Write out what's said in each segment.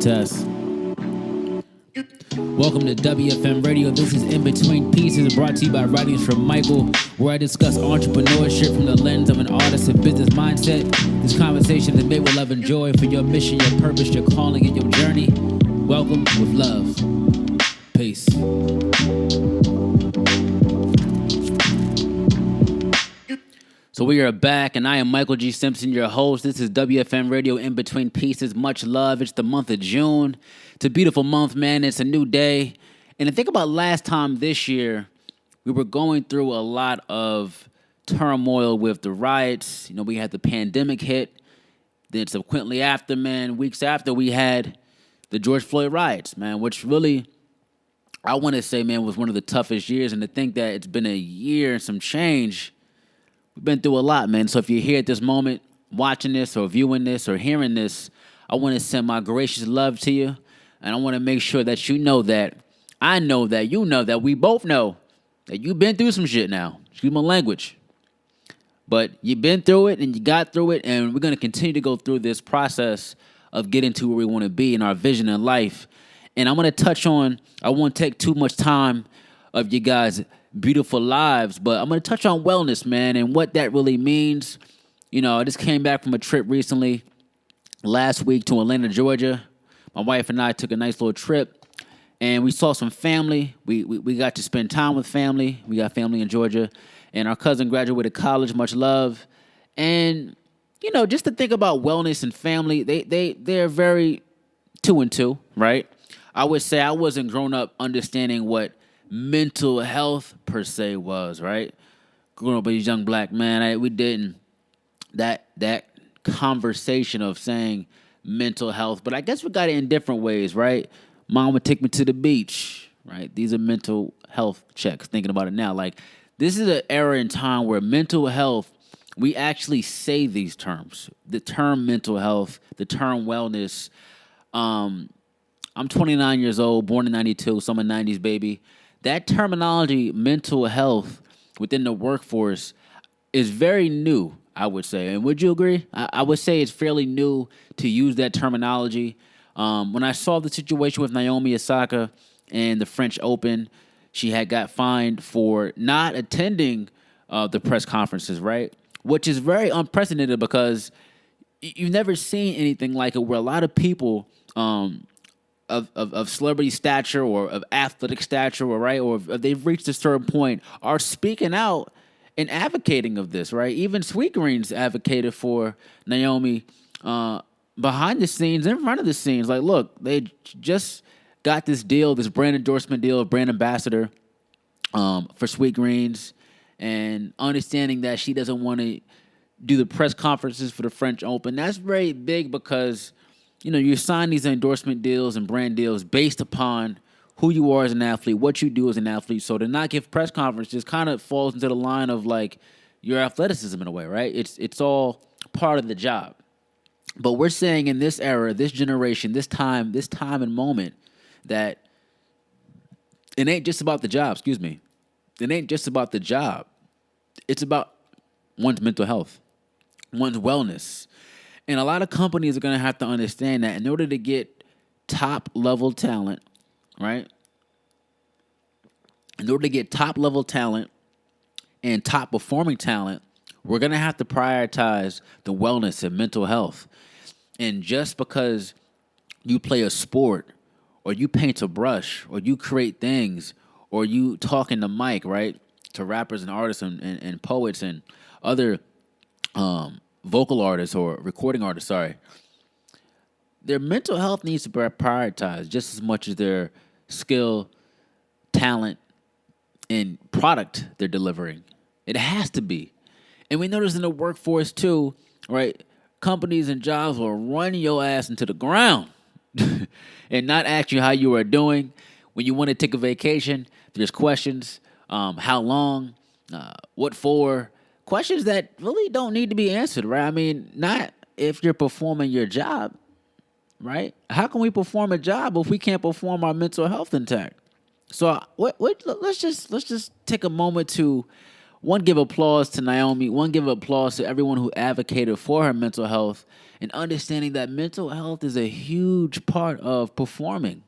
Test. Welcome to WFM Radio. This is In Between Pieces, brought to you by Writings from Michael, where I discuss entrepreneurship from the lens of an artist and business mindset. This conversation is made with love and joy for your mission, your purpose, your calling, and your journey. Welcome with love. Peace. So we are back, and I am Michael G. Simpson, your host. This is WFM Radio In Between Pieces. Much love. It's the month of June. It's a beautiful month, man. It's a new day. And I think about last time this year, we were going through a lot of turmoil with the riots. You know, we had the pandemic hit. Then subsequently after, man, weeks after, we had the George Floyd riots, man, which really, I want to say, man, was one of the toughest years. And to think that it's been a year and some change, we've been through a lot, man. So if you're here at this moment, watching this or viewing this or hearing this, I want to send my gracious love to you. And I want to make sure that you know that, I know that, you know that, we both know that you've been through some shit now. Excuse my language. But you've been through it and you got through it. And we're going to continue to go through this process of getting to where we want to be in our vision in life. And I'm going to touch on, I won't take too much time of you guys' beautiful lives, but I'm going to touch on wellness, man, and what that really means. You know, I just came back from a trip recently, last week, to Atlanta, Georgia. My wife and I took a nice little trip, and we saw some family. We got to spend time with family. We got family in Georgia, and our cousin graduated college, much love. And, you know, just to think about wellness and family, they're very two and two, right? I would say I wasn't grown up understanding what mental health per se was, right? Growing up as a young black man, we didn't that conversation of saying mental health, but I guess we got it in different ways, right? Mom would take me to the beach, right? These are mental health checks. Thinking about it now, like this is an era in time where mental health, we actually say these terms. The term mental health, the term wellness. I'm 29 years old, born in 92, so I'm a 90s baby. That terminology, mental health, within the workforce is very new, I would say. And would you agree? I would say it's fairly new to use that terminology. When I saw the situation with Naomi Osaka and the French Open, she had got fined for not attending the press conferences, right? Which is very unprecedented because you've never seen anything like it where a lot of people of celebrity stature or of athletic stature, or right, or if they've reached a certain point, are speaking out and advocating of this, right? Even Sweetgreen's advocated for Naomi behind the scenes, in front of the scenes. Like, look, they just got this deal, this brand endorsement deal, brand ambassador for Sweetgreens, and understanding that she doesn't want to do the press conferences for the French Open. That's very big because, you know, you sign these endorsement deals and brand deals based upon who you are as an athlete, what you do as an athlete. So to not give press conferences kind of falls into the line of like your athleticism in a way, right? It's all part of the job. But we're saying in this era, this generation, this time and moment, that it ain't just about the job, excuse me. It ain't just about the job. It's about one's mental health, one's wellness. And a lot of companies are going to have to understand that in order to get top-level talent, right? In order to get top-level talent and top-performing talent, we're going to have to prioritize the wellness and mental health. And just because you play a sport or you paint a brush or you create things or you talk in the mic, right, to rappers and artists and poets and other vocal artists or recording artists, their mental health needs to be prioritized just as much as their skill, talent, and product they're delivering. It has to be. And we notice in the workforce too, right? Companies and jobs will run your ass into the ground and not ask you how you are doing. When you want to take a vacation, there's questions. How long? What for? Questions that really don't need to be answered, right? I mean, not if you're performing your job, right? How can we perform a job if we can't perform our mental health intact? So let's just take a moment to One, give applause to Naomi. One, give applause to everyone who advocated for her mental health and understanding that mental health is a huge part of performing,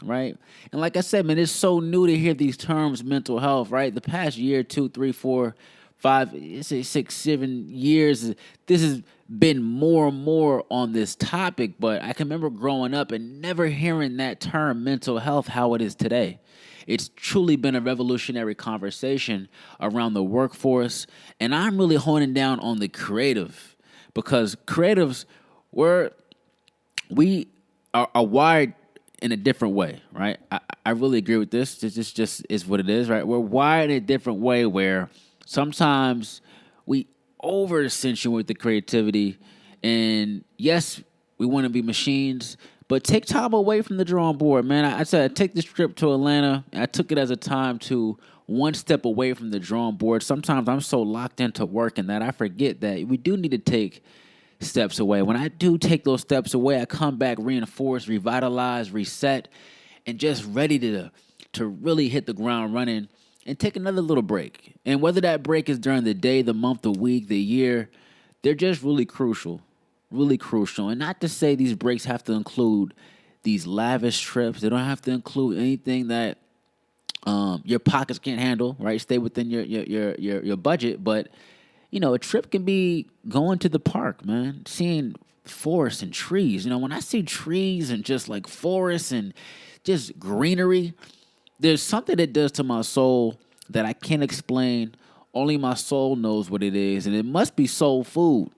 right? And like I said, man, it's so new to hear these terms, mental health, right? The past year, 2, 3, 4, 5, say 6, 7 years, this has been more and more on this topic. But I can remember growing up and never hearing that term, mental health, how it is today. It's truly been a revolutionary conversation around the workforce, and I'm really honing down on the creative because creatives, we're we are wired in a different way, right? I really agree with this. This just is what it is, right? We're wired in a different way where sometimes we over accentuate the creativity, and yes, we want to be machines, but take time away from the drawing board, man. I said I take this trip to Atlanta, and I took it as a time to one step away from the drawing board. Sometimes I'm so locked into working that I forget that we do need to take steps away. When I do take those steps away, I come back reinforced, revitalized, reset, and just ready to really hit the ground running and take another little break. And whether that break is during the day, the month, the week, the year, they're just really crucial. Really crucial. And not to say these breaks have to include these lavish trips. They don't have to include anything that your pockets can't handle, right? Stay within your budget, but a trip can be going to the park, man, seeing forests and trees. When I see trees and just like forests and just greenery, there's something that does to my soul that I can't explain. Only my soul knows what it is, and it must be soul food.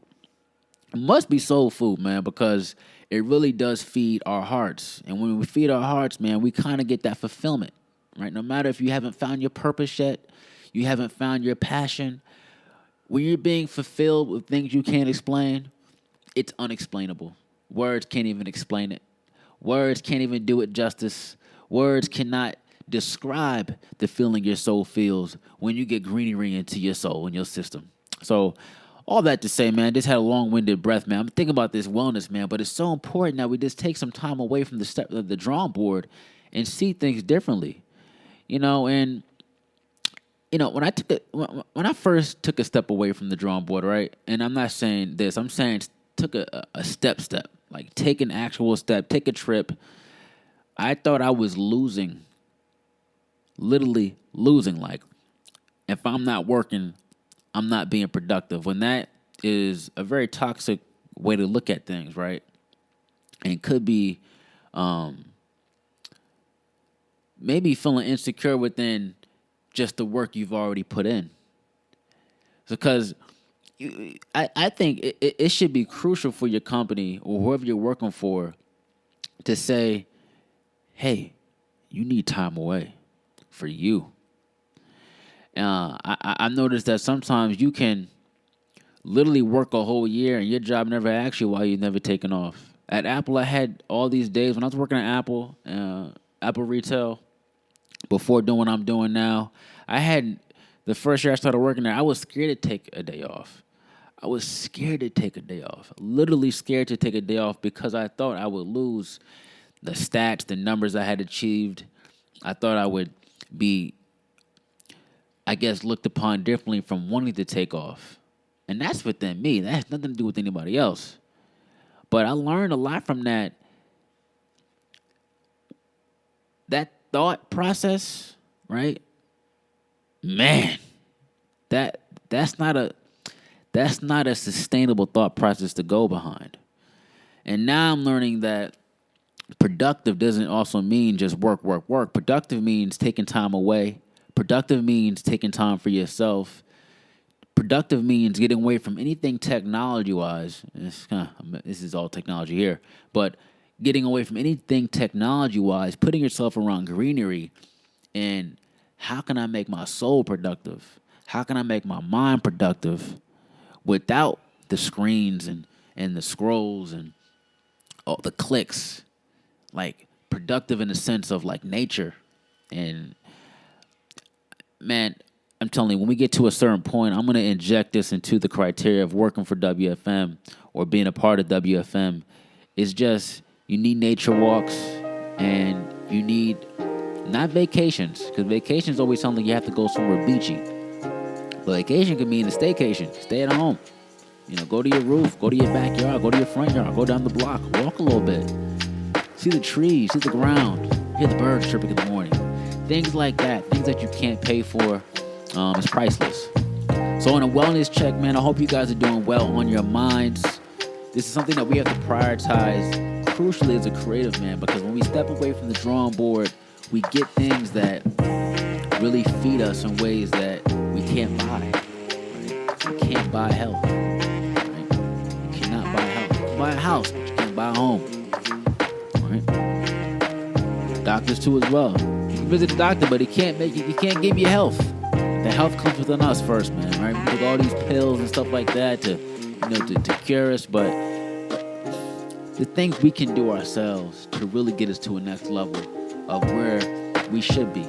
It must be soul food, man, because it really does feed our hearts. And when we feed our hearts, man, we kind of get that fulfillment, right? No matter if you haven't found your purpose yet, you haven't found your passion, when you're being fulfilled with things you can't explain, it's unexplainable. Words can't even explain it. Words can't even do it justice. Words cannot describe the feeling your soul feels when you get greenery into your soul and your system. So, all that to say, man, just had a long-winded breath, man. I'm thinking about this wellness, man, but it's so important that we just take some time away from the step of the drawing board and see things differently. And when I first took a step away from the drawing board, right? And I'm not saying this. I'm saying took a step, like take an actual step, take a trip. I thought I was losing, literally losing. Like if I'm not working, I'm not being productive. When that is a very toxic way to look at things, right? And it could be maybe feeling insecure within just the work you've already put in. Because I think it should be crucial for your company or whoever you're working for to say, hey, you need time away for you. I noticed that sometimes you can literally work a whole year and your job never asks you why you've never taken off. At Apple, I had all these days when I was working at Apple, Apple retail, before doing what I'm doing now. I had the first year I started working there, I was scared to take a day off. I was scared to take a day off. Literally scared to take a day off because I thought I would lose the stats, the numbers I had achieved. I thought I would be, I guess, looked upon differently from wanting to take off. And that's within me. That has nothing to do with anybody else. But I learned a lot from that. That thought process, right? Man, that's not a sustainable thought process to go behind. And now I'm learning that productive doesn't also mean just work, work, work. Productive means taking time away. Productive means taking time for yourself. Productive means getting away from anything technology-wise. This is all technology here, but getting away from anything technology-wise, putting yourself around greenery, and how can I make my soul productive? How can I make my mind productive without the screens and the scrolls and all the clicks? Like productive in the sense of like nature. And man, I'm telling you, when we get to a certain point, I'm going to inject this into the criteria of working for WFM or being a part of WFM. It's just you need nature walks and you need not vacations, because vacations always sound like you have to go somewhere beachy. Vacation could mean a staycation. Stay at home. Go to your roof, go to your backyard, go to your front yard, go down the block, walk a little bit. See the trees, see the ground, hear the birds chirping in the morning. Things like that, things that you can't pay for, is priceless. So on a wellness check, man, I hope you guys are doing well on your minds. This is something that we have to prioritize, crucially as a creative, man, because when we step away from the drawing board, we get things that really feed us in ways that we can't buy. Right? You can't buy health. Right? You cannot buy health. You can buy a house, but you can't buy a home. Right? Doctors too as well. You can visit the doctor, but he can't give you health. The health comes within us first, man. Right? We take all these pills and stuff like that to cure us, but the things we can do ourselves to really get us to a next level of where we should be,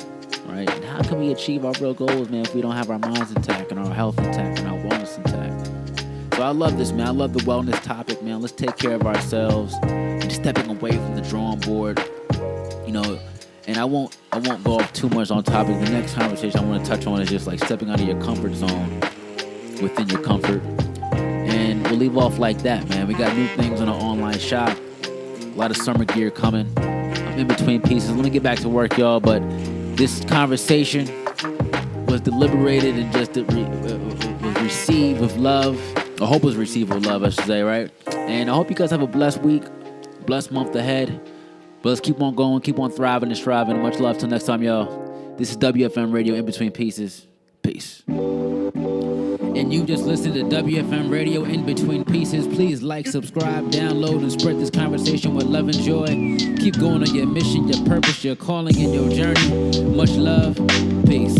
right? And how can we achieve our real goals, man, if we don't have our minds intact and our health intact and our wellness intact? So I love this, man. I love the wellness topic, man. Let's take care of ourselves and stepping away from the drawing board, and I won't go off too much on topic. The next conversation I want to touch on is just like stepping out of your comfort zone within your comfort. And we'll leave off like that, man. We got new things on our online shop. A lot of summer gear coming. I'm in between pieces. Let me get back to work, y'all. But this conversation was deliberated and just was received with love. I hope it was received with love, I should say, right? And I hope you guys have a blessed week, blessed month ahead. But let's keep on going, keep on thriving and striving. Much love till next time, y'all. This is WFM Radio In Between Pieces. Peace. And you just listened to WFM Radio In Between Pieces. Please like, subscribe, download, and spread this conversation with love and joy. Keep going on your mission, your purpose, your calling, and your journey. Much love. Peace.